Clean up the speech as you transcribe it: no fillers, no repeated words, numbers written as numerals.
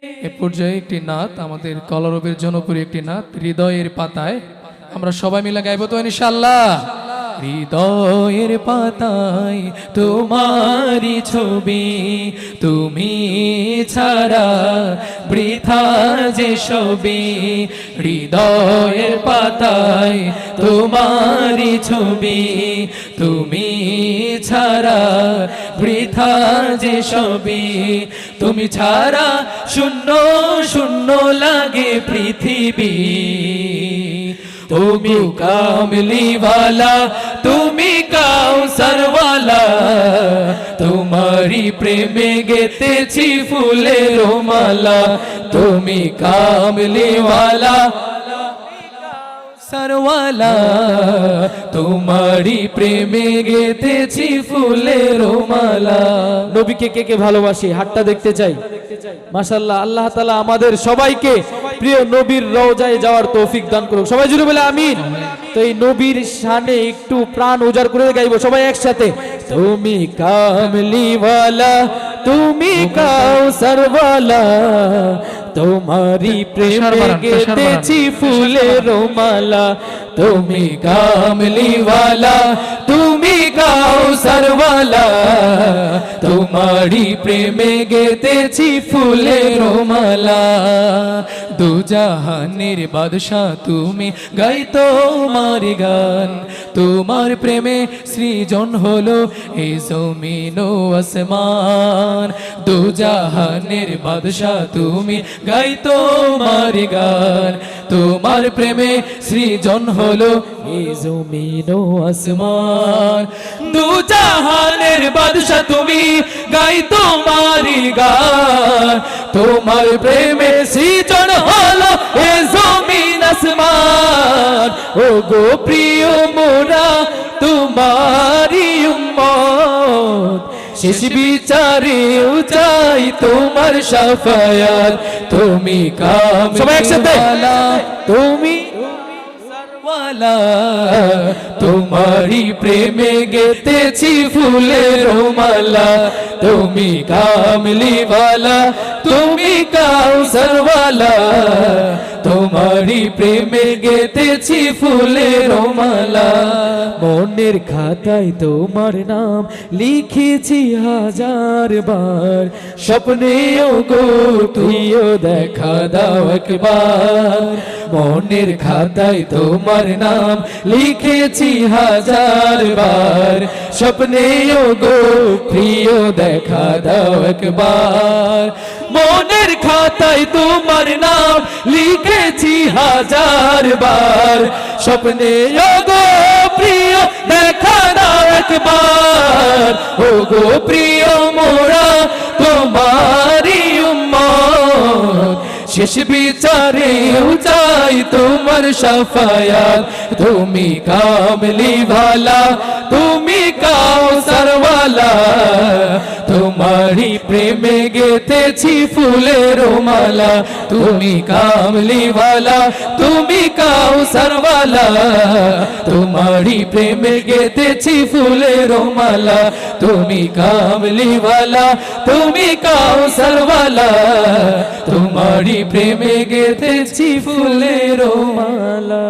এ পর্যায়ে একটি নাত, আমাদের কলরবের জনপ্রিয় একটি নাত, হৃদয়ের পাতায়। আমরা সবাই মিলে গাইব তো ইনশাআল্লাহ। হৃদয়ের পাতায় তোমারি ছবি, তুমি ছাড়া বৃথা যে ছবি। হৃদয়ের পাতায় তোমারি ছবি, তুমি ছাড়া বৃথা যে ছবি। তুমি ছাড়া শূন্য শূন্য লাগে পৃথিবী। তুমি কামলিওয়ালা, তুমি কাউসারওয়ালা, তোমারি প্রেমে গেতেছি ফুলের মালা। তুমি কামলিওয়ালা সরওয়ালা, তোমারি প্রেমে গেতেছি ফুলের মালা। নবীকে কে কে ভালোবাসি হাতটা দেখতে চাই। মাশাআল্লাহ, আল্লাহ তাআলা আমাদের সবাইকে প্রিয় নবীর রওজায় যাওয়ার তৌফিক দান করুক। সবাই জুড়ে বলে আমিন। তো এই নবীর শানে একটু প্রাণ উজাড় করে গাইবো সবাই একসাথে। তুমি কামলিওয়ালা, তুমি কাউসারওয়ালা, তোমারি প্রেমে গেতেছি ফুলের মালা। তুমি কামলিওয়ালা, তুমি কাউসারওয়ালা, তোমারি প্রেমে গেতেছি ফুলের মালা। দুজাহানের বাদশা তুমি, গাই তোমার গান। তোমার প্রেমে সৃজন হলো এই জমিন ও আসমান। দুজাহানের বাদশা তুমি, গাই তোমার গান। তোমার প্রেমে সৃজন হলো এই জমিন ও আসমান। দুজাহানের বাদশা তুমি, গাই তোমার গান। তোমার প্রেমে সৃজন হলো এই জমিন আসমান। ও গো প্রিয় মোরা তোমারি উম্মত, শেষ বিচারে চাই তোমার শাফায়াত। তুমি কামলিওয়ালা, তুমি সরওয়ালা, তোমারি প্রেমে গেতেছি ফুলের মালা। তুমি কামলিওয়ালা, তুমি কাউসারওয়ালা, তোমারি প্রেমে গেতেছি ফুলের মালা। মনের খাতায় তোমার নাম লিখেছি হাজার বার। স্বপ্নেও গো তুইও দেখা দাও একবার। মনের খাতায় তোমার নাম লিখেছি হাজার বার। স্বপ্নেও গো প্রিয় দেখা দাও একবার। মনের খাতায় তোমার নাম লিখেছি হাজার বার। স্বপ্নে গো প্রিয় দেখা দাও একবার। ও গো প্রিয় মোরা তোমারি উম্মত, শেষ বিচারে চাই তোমার শাফায়াত। তুমি কামলিওয়ালা, তুমি কাউসারওয়ালা, তোমারি প্রেমে গেতেছি ফুলের মালা। তুমি কামলিওয়ালা, তুমি কাউসারওয়ালা, তোমারি প্রেমে গেতেছি ফুলের মালা। তুমি কামলিওয়ালা, তুমি কাউসারওয়ালা, তোমারি প্রেমে গেতেছি ফুলের মালা।